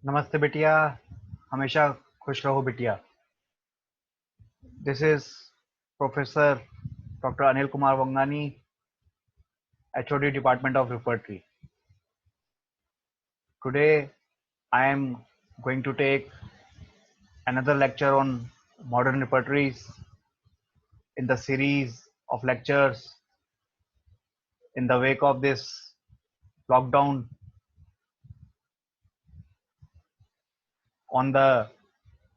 नमस्ते बिटिया। हमेशा खुश रहो बिटिया। This is professor doctor Anil Kumar Vangani, HOD department of repertory. Today I am going to take another lecture on modern repertories in the series of lectures in the wake of this lockdown on the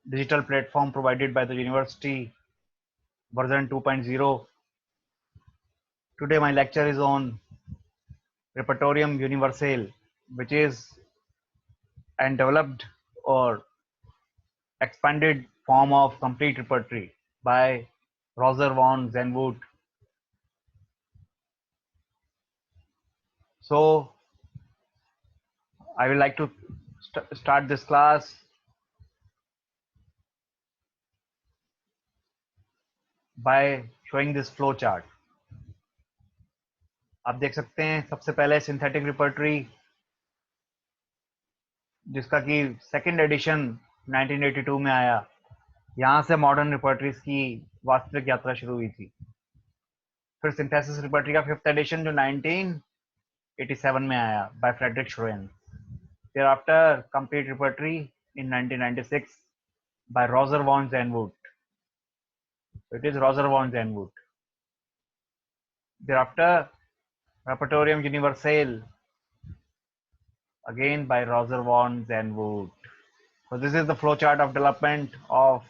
digital platform provided by the university version 2.0. Today my lecture is on Repertorium Universale, which is and developed or expanded form of complete repertory by Roger von Zenwood. So I would like to start this class by showing this flow chart. आप देख सकते हैं सबसे पहले synthetic repertory, जिसका कि second edition 1982 में आया। यहाँ से मॉडर्न रिपर्टरीज की वास्तविक यात्रा शुरू हुई थी। फिर सिंथेसिस रिपर्टरी का फिफ्थ एडिशन जो 1987 में आया by Frederik Schroyens. Thereafter, complete repertory in 1996 by Roger von Zenwood. So it is Roger von Zenwood. Thereafter, Repertorium Universale, again by Roger von Zenwood. So this is the flowchart of development of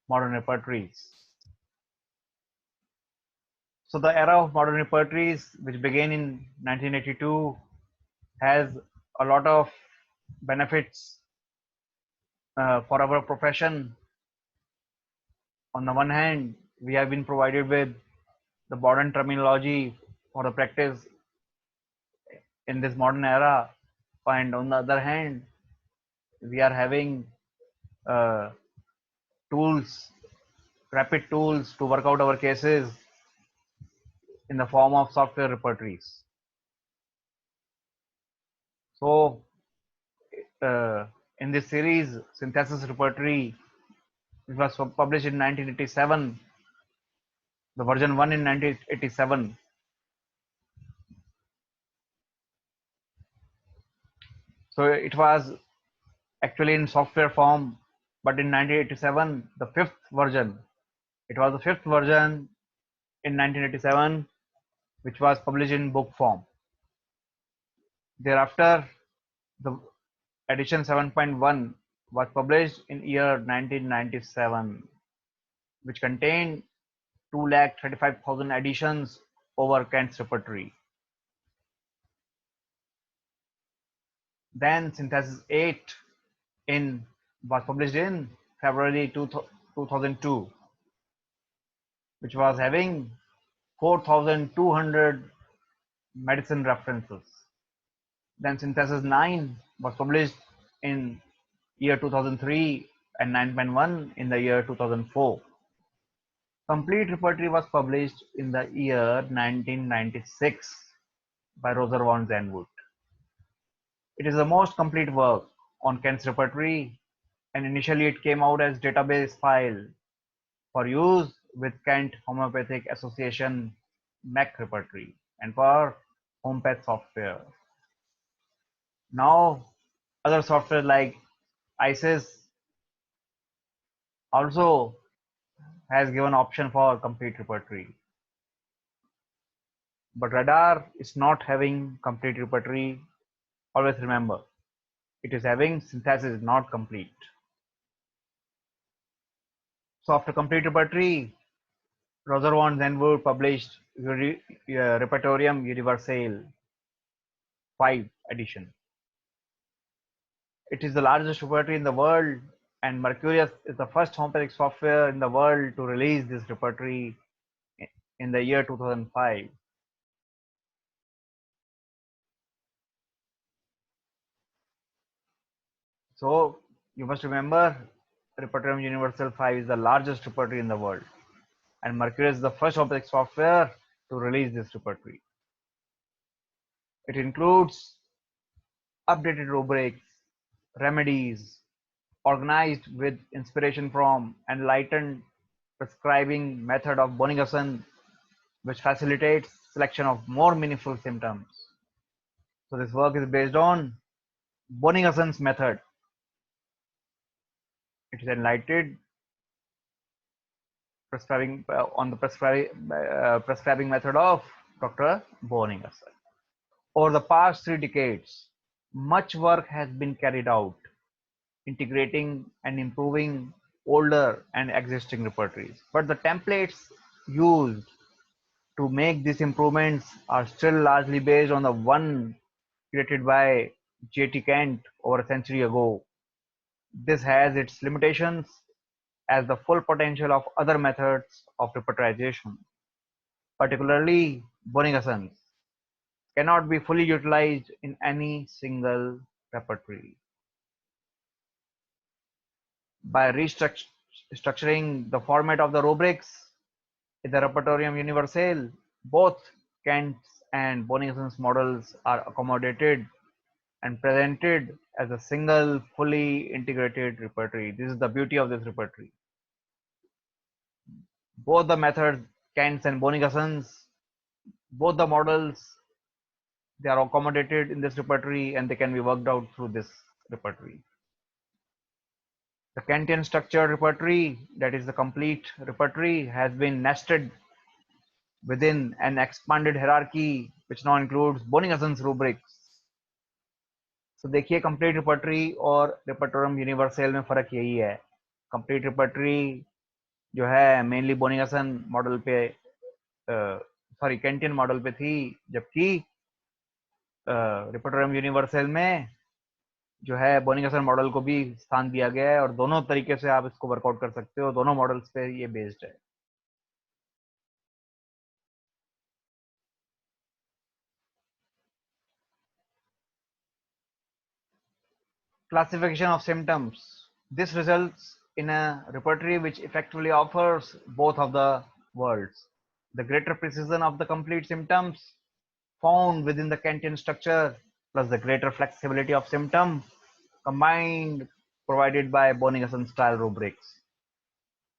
modern repertories. So the era of modern repertories, which began in 1982, has a lot of benefits for our profession. On the one hand, we have been provided with the modern terminology for the practice in this modern era, and on the other hand, we are having uh, tools, rapid tools to work out our cases in the form of software repertories. So uh, in this series, Synthesis Repertory, it was published in 1987, the version 1 in 1987. So it was actually in software form, but in 1987, the fifth version, it was the fifth version in 1987, which was published in book form. Thereafter, the edition 7.1 was published in year 1997, which contained 235,000 editions over Kent's repertory. Then Synthesis 8 was published in February 2002, which was having 4,200 medicine references. Then Synthesis 9 was published in year 2003 and 9.1 in the year 2004. Complete repertory was published in the year 1996 by Roger von Zenwood. It is the most complete work on Kent's repertory, and initially it came out as database file for use with Kent Homeopathic Association MEC repertory and for HomePath software. Now other software like ISIS also has given option for complete repertory. But Radar is not having complete repertory. Always remember, it is having synthesis not complete. So after complete repertory, Roger von Zenwood published Repertorium Universale 5 edition. It is the largest repertory in the world, and Mercurius is the first homeopathic software in the world to release this repertory in the year 2005. So you must remember, Repertorium Universal 5 is the largest repertory in the world, and Mercurius is the first homeopathic software to release this repertory. It includes updated rubrics, remedies organized with inspiration from enlightened prescribing method of Bonigason, which facilitates selection of more meaningful symptoms. So this work is based on Bonigason's method. It is enlightened prescribing on the prescribing method of Dr. Bonigason. Over the past 3 decades, much work has been carried out integrating and improving older and existing repertories. But the templates used to make these improvements are still largely based on the one created by J.T. Kent over a century ago. This has its limitations as the full potential of other methods of repertorization, particularly Bonigason's, cannot be fully utilized in any single repertory. By restructuring the format of the rubrics in the Repertorium Universale, both Kent's and Bonigason's models are accommodated and presented as a single, fully integrated repertory. This is the beauty of this repertory. Both the methods, Kent's and Bonigason's, both the models, they are accommodated in this repertory and they can be worked out through this repertory. The Kantian structured repertory, that is the complete repertory, has been nested within an expanded hierarchy which now includes Bonigason's rubrics. तो देखिए complete repertory और रिपर्टोरम universal में फर्क यही है. Complete repertory जो है mainly बोनिगसन model पे सॉरी कैंटियन मॉडल पे थी, जबकि रिपर्टोरम यूनिवर्सल में जो है बोनिगसन मॉडल को भी स्थान दिया गया है और दोनों तरीके से आप इसको वर्कआउट कर सकते हो. दोनों मॉडल्स पे ये बेस्ड है. Classification of symptoms. This results in a repertory which effectively offers both of the worlds. The greater precision of the complete symptoms found within the Kantian structure plus the greater flexibility of symptom combined provided by Bonigason style rubrics.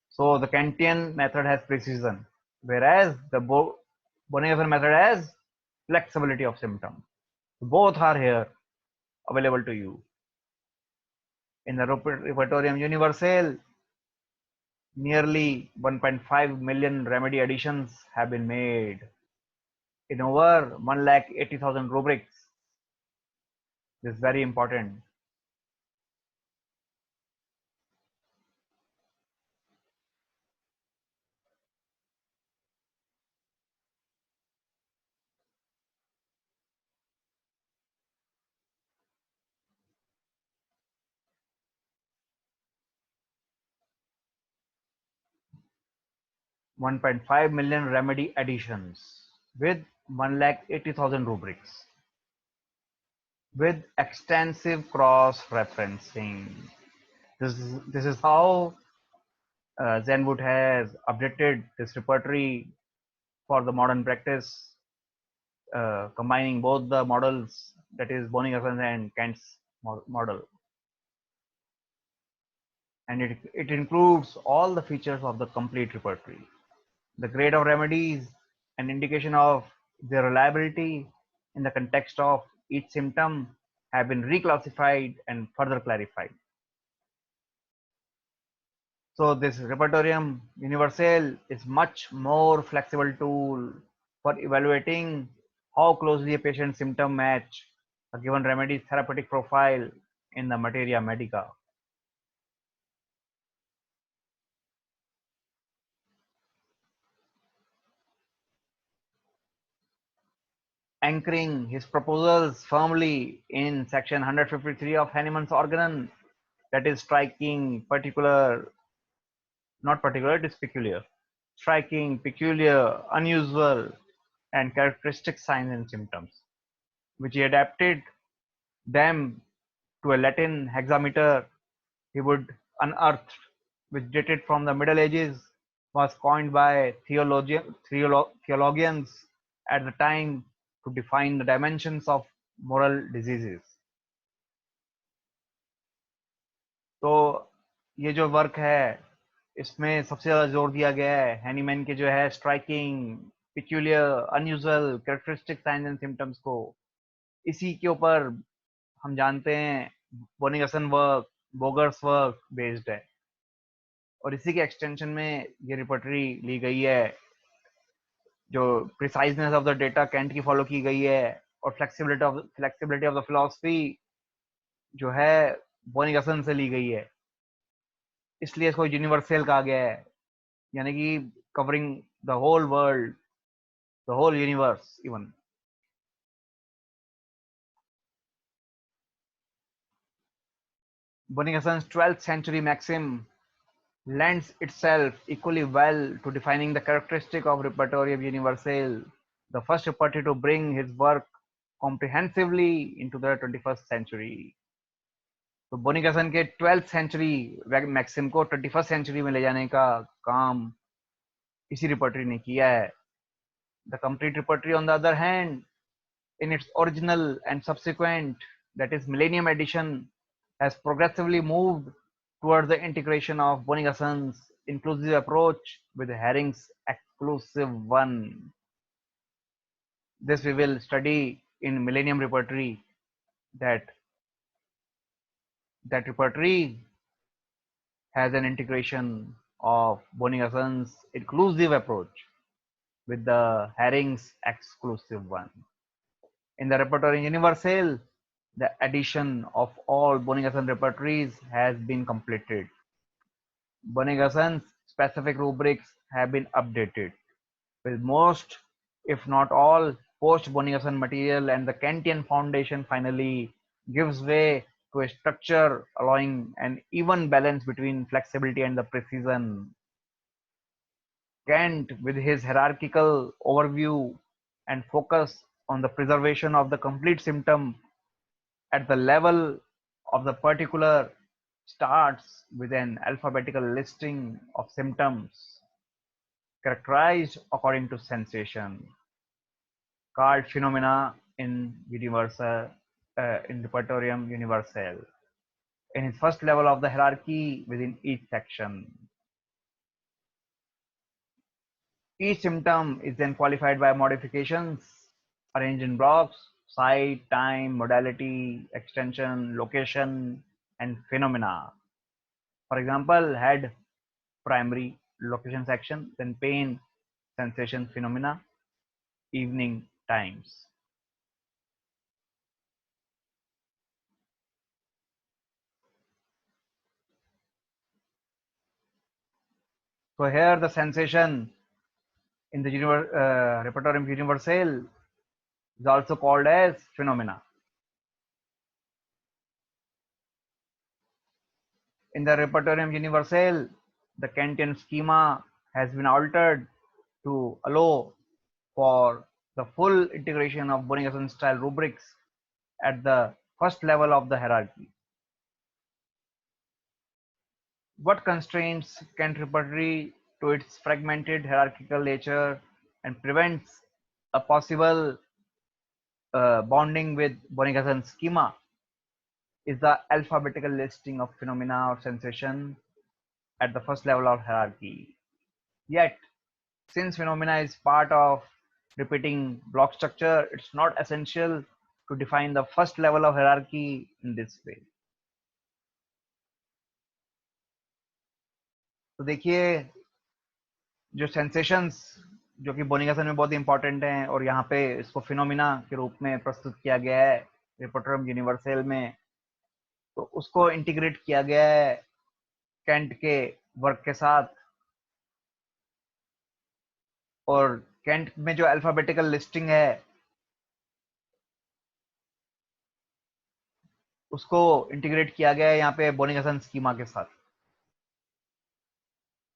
So the Kantian method has precision, whereas the Bonigason method has flexibility of symptom. Both are here available to you. In the Repertorium Universale, nearly 1.5 million remedy additions have been made in over 1,80,000 rubrics. This is very important. $1.5 million remedy additions with 1,80,000 rubrics with extensive cross-referencing. This is how Zenwood has updated this repertory for the modern practice, combining both the models, that is Bonigason and Kent's model. And it includes all the features of the complete repertory. The grade of remedies, an indication of their reliability in the context of each symptom, have been reclassified and further clarified. So this Repertorium Universale is much more flexible tool for evaluating how closely a patient's symptom match a given remedy's therapeutic profile in the materia medica. Anchoring his proposals firmly in section 153 of Hahnemann's organon, that is striking, particular, not particular, it is peculiar, striking, peculiar, unusual, and characteristic signs and symptoms, which he adapted them to a Latin hexameter he would unearth, which dated from the Middle Ages, was coined by theologians at the time to define the dimensions of moral diseases. तो ये जो work है इसमें सबसे ज्यादा जोर दिया गया है हैनीमैन के जो है striking, peculiar, unusual characteristic science and symptoms को। इसी के ऊपर हम जानते हैं बोनिगसन वर्क, बोगर्स वर्क बेस्ड है, और इसी के एक्सटेंशन में ये रिपोर्टरी ली गई है। जो प्रिसाइजनेस ऑफ द डेटा कैंट की फॉलो की गई है, और फ्लेक्सिबिलिटी ऑफ द फिलोसफी जो है बोनिगसन से ली गई है, इसलिए इसको यूनिवर्सल कहा गया है, यानी कि covering the whole world, the whole universe even. Bonigason's 12th century maxim lends itself equally well to defining the characteristic of Repertorium Universale, the first repertory to bring his work comprehensively into the 21st century. तो बोनिगसन के 12th century maxim को 21st century में ले जाने का काम इसी repertory ने किया है। The complete repertory on the other hand, in its original and subsequent, that is Millennium edition, has progressively moved towards the integration of Bonigason's inclusive approach with Herring's exclusive one. This we will study in Millennium Repertory, that repertory has an integration of Bonigason's inclusive approach with the Herring's exclusive one. In the Repertory Universal, the addition of all Bonigason repertories has been completed. Bonigason's specific rubrics have been updated, with most, if not all, post-Bonigason material, and the Kantian foundation finally gives way to a structure allowing an even balance between flexibility and the precision. Kant, with his hierarchical overview and focus on the preservation of the complete symptom at the level of the particular, starts with an alphabetical listing of symptoms characterized according to sensation, called phenomena in Repertorium Universale, in his first level of the hierarchy within each section. Each symptom is then qualified by modifications arranged in blocks: site, time, modality, extension, location, and phenomena. For example, head, primary, location section, then pain, sensation, phenomena, evening, times. So here the sensation in the Repertorium Universale is also called as phenomena. In the Repertorium Universale, the Kantian schema has been altered to allow for the full integration of Bonigason style rubrics at the first level of the hierarchy. What constrains Kant repertory to its fragmented hierarchical nature and prevents a possible bonding with Bonigason's schema is the alphabetical listing of phenomena or sensation at the first level of hierarchy. Yet, since phenomena is part of repeating block structure, it's not essential to define the first level of hierarchy in this way. तो देखिए, जो sensations जो कि बोनिगासन में बहुत important हैं, और यहाँ पे इसको फिनोमिना के रूप में प्रस्तुत किया गया है रिपोर्टरम यूनिवर्सल में, तो उसको इंटीग्रेट किया गया है कैंट के वर्क के साथ। और कैंट में जो अल्फाबेटिकल लिस्टिंग है उसको इंटीग्रेट किया गया है यहाँ पे बोनिगासन स्कीमा के साथ,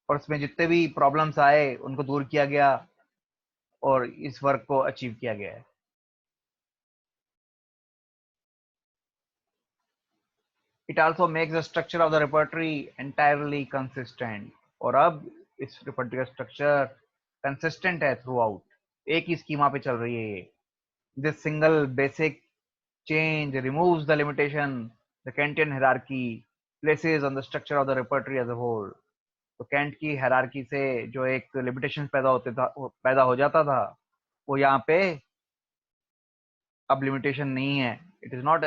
और उसमें जितने भी प्रॉब्लम्स आए उनको दूर किया गया और इस वर्क को अचीव किया गया है। It also makes the structure of the repertory entirely consistent, और अब इस repertory का structure consistent है throughout, एक ही स्कीमा पे चल रही है ये। This single basic change removes the limitation, the Kantian hierarchy, places on the structure of the repertory as a whole. तो कैंट की हायरार्की से जो एक लिमिटेशन पैदा हो जाता था, वो यहाँ पे अब लिमिटेशन नहीं है. It is not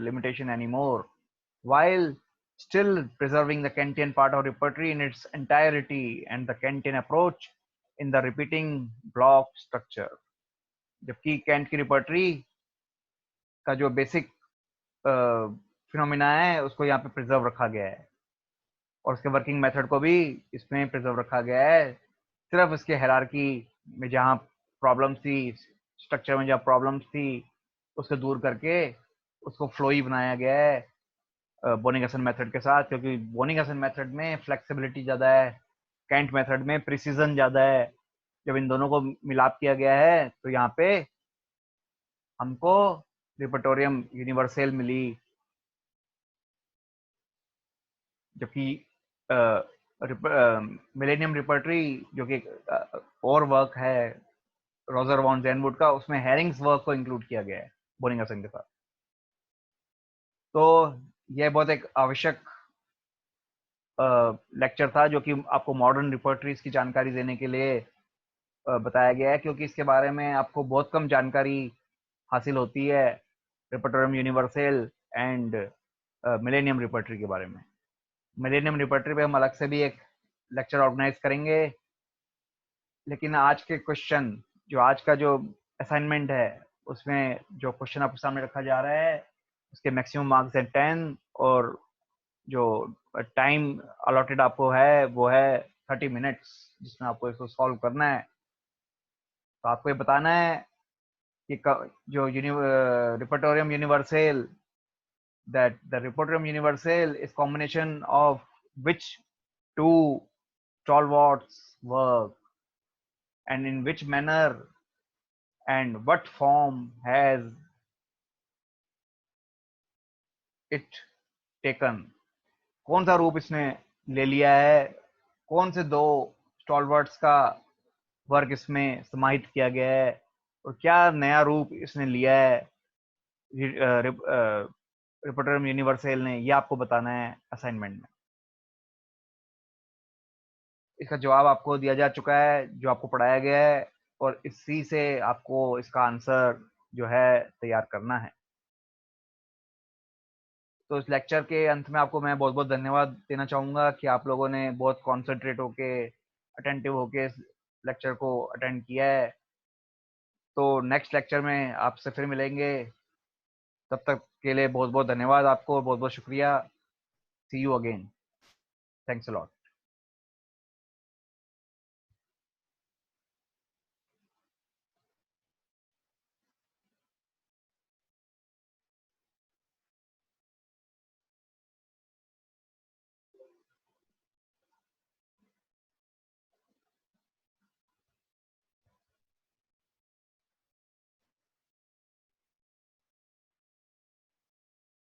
limitation anymore, while still preserving the Kantian part of repertory in its entirety and the Kantian approach in the repeating block structure. जबकि कैंट की रिपर्टरी का जो बेसिक फिनोमिना है उसको यहाँ पे प्रिजर्व रखा गया है, और उसके वर्किंग मेथड को भी इसमें प्रिजर्व रखा गया है. सिर्फ इसके हायरार्की में जहाँ प्रॉब्लम्स थी, स्ट्रक्चर में जहाँ प्रॉब्लम्स थी, उसको दूर करके उसको फ्लोई बनाया गया है बोनिंग-हसन मेथड के साथ, क्योंकि बोनिंग-हसन मेथड में फ्लेक्सिबिलिटी ज़्यादा है, कैंट मेथड में प्रिसीजन ज़्यादा है. जब इन दोनों को मिलाप किया गया है तो यहाँ पे हमको रिपर्टोरियम यूनिवर्सल मिली. जबकि मिलेनियम रिपर्टरी जो कि और वर्क है रोजर वॉन ज़ेनवुड का, उसमें हैरिंग्स वर्क को इंक्लूड किया गया है बोनिंग-हसन के साथ. तो यह बहुत एक आवश्यक लेक्चर था जो कि आपको मॉडर्न रिपर्टरीज की जानकारी देने के लिए बताया गया है, क्योंकि इसके बारे में आपको बहुत कम जानकारी हासिल होती है रिपर्टोरियम यूनिवर्सल एंड मिलेनियम रिपर्टरी के बारे में. मिलेनियम रिपर्टरी पे हम अलग से भी एक लेक्चर ऑर्गेनाइज करेंगे, लेकिन आज के क्वेश्चन आज का जो असाइनमेंट है उसमें जो क्वेश्चन आपके सामने रखा जा रहा है उसके मैक्सिमम मार्क्स हैं 10, और जो टाइम अलॉटेड आपको है वो है 30 मिनट्स, जिसमें आपको इसको सॉल्व करना है. तो आपको ये बताना है कि जो रिपर्टोरियम universal, that the repertorium universal is combination of which two stalwarts work, and in which manner and what form has it taken. कौन सा रूप इसने ले लिया है, कौन से दो स्टॉलवर्ट्स का वर्क इसमें समाहित किया गया है, और क्या नया रूप इसने लिया है रिपर्टोरियम यूनिवर्सल ने, ये आपको बताना है असाइनमेंट में. इसका जवाब आपको दिया जा चुका है जो आपको पढ़ाया गया है, और इसी से आपको इसका आंसर जो है तैयार करना है. तो इस लेक्चर के अंत में आपको मैं बहुत बहुत धन्यवाद देना चाहूँगा कि आप लोगों ने बहुत कॉन्सेंट्रेट होके, अटेंटिव होके इस लेक्चर को अटेंड किया है. तो नेक्स्ट लेक्चर में आपसे फिर मिलेंगे. तब तक के लिए बहुत बहुत धन्यवाद आपको, बहुत बहुत शुक्रिया. See you again. Thanks a lot.